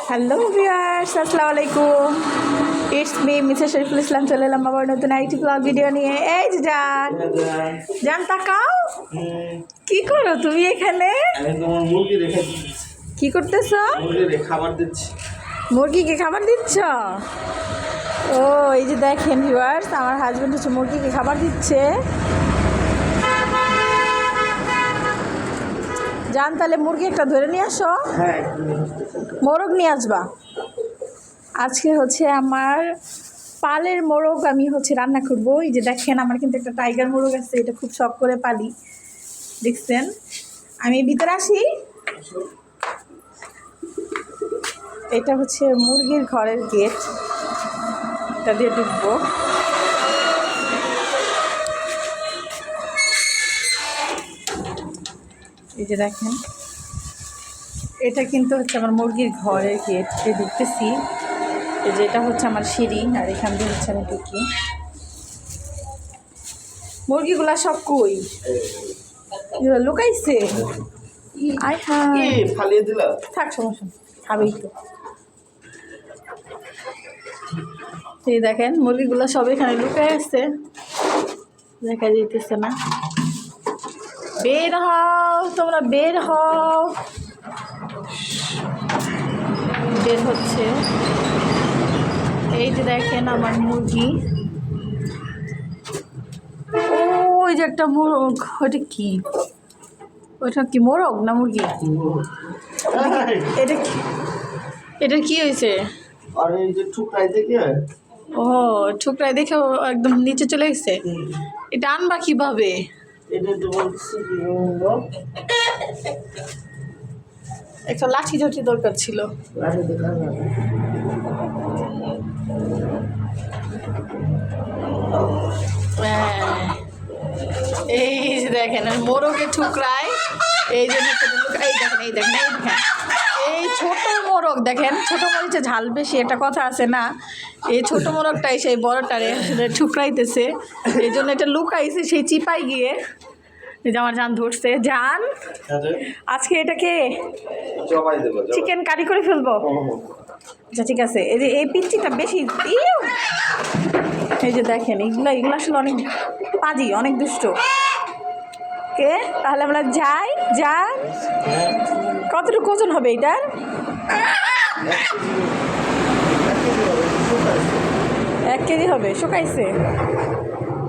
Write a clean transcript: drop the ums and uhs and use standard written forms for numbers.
Hello viewers, আসসালামু আলাইকুম। It's me Mrs Shariful Islam. চলে এলাম আবার নতুন আইটি ব্লগ ভিডিও নিয়ে। এই যে জান জান তাকাও, কি করো তুমি এখানে? কি করতেছো? মুরগিকে খাবার দিচ্ছ? ও এই যে দেখেন ভিউয়ার্স, আমার হাজবেন্ড হচ্ছে মুরগিকে খাবার দিচ্ছে। জান তাহলে মুরগি একটা ধরে নিয়ে আসো। মোরগ নিয়ে আসবা। আজকে হচ্ছে আমার পালের মোরগ আমি রান্না করবো। এই যে দেখেন আমার কিন্তু একটা টাইগার মোরগ আছে, এটা খুব শখ করে পালি। দেখছেন, আমি ভিতরে আসি। এটা হচ্ছে মুরগির ঘরের গেট, এটা দিয়ে ঢুকবো। এই যে দেখেন, এটা কিন্তু হচ্ছে আমার মুরগির ঘরের গেট দিয়ে ঢুকতেছি। এই যে এটা হচ্ছে আমার সিঁড়ি, আর এখান দিয়ে হচ্ছে আমি ঢুকি। মুরগিগুলা সব কই লুকাইছে? আয় হ্যাঁ, ফালিয়ে দিলা থাক, সমস্যা খাবেই তো। এই দেখেন মুরগিগুলো সব এখানে লুকাই আছে, দেখা যেতেছে না। বের হও তোমরা, বের হও। বের হচ্ছে। এই যে দেখেন আমার মুরগি। ওই যে একটা মোরগ, ওটা কি? ওইটা কি মোরগ না মুরগি? এটা কি? এটার কি হয়েছে? আরে এই যে ঠুকরাই দেখে, ও ঠুকরাই দেখে ও একদম নিচে চলে গেছে। এটা আনবা কিভাবে? এটা তো বলছি একটা লাঠি ঝাঁটি দরকার ছিল। লাঠি দেখা না। এই যে দেখেন মোরগে ঠুকরায়, এই যে এই দেখেন, এই দেখেন, এই দেখেন, এই ছোট মোরগ দেখেন। ছোট মরিচে ঝাল বেশি, একটা কথা আছে না? এই ছোট মোরগটাই সেই বড়টারে ঠুকরাইতেছে, এই জন্য এটা লুকাইছে সেই চিপাই গিয়ে। এই যে আমার জান ধরছে। জান আজকে এটাকে চিকেন কারি করে ফেলবো। আচ্ছা ঠিক আছে। এই যে এই পিচ্চিটা বেশি, এই যে দেখেন এগুলো আসলে অনেক পাজি, অনেক দুষ্ট। কে তাহলে আমরা যাই। যান কতটুকু ওজন হবে এটার? 1 কেজি হবে। শুকাইছে?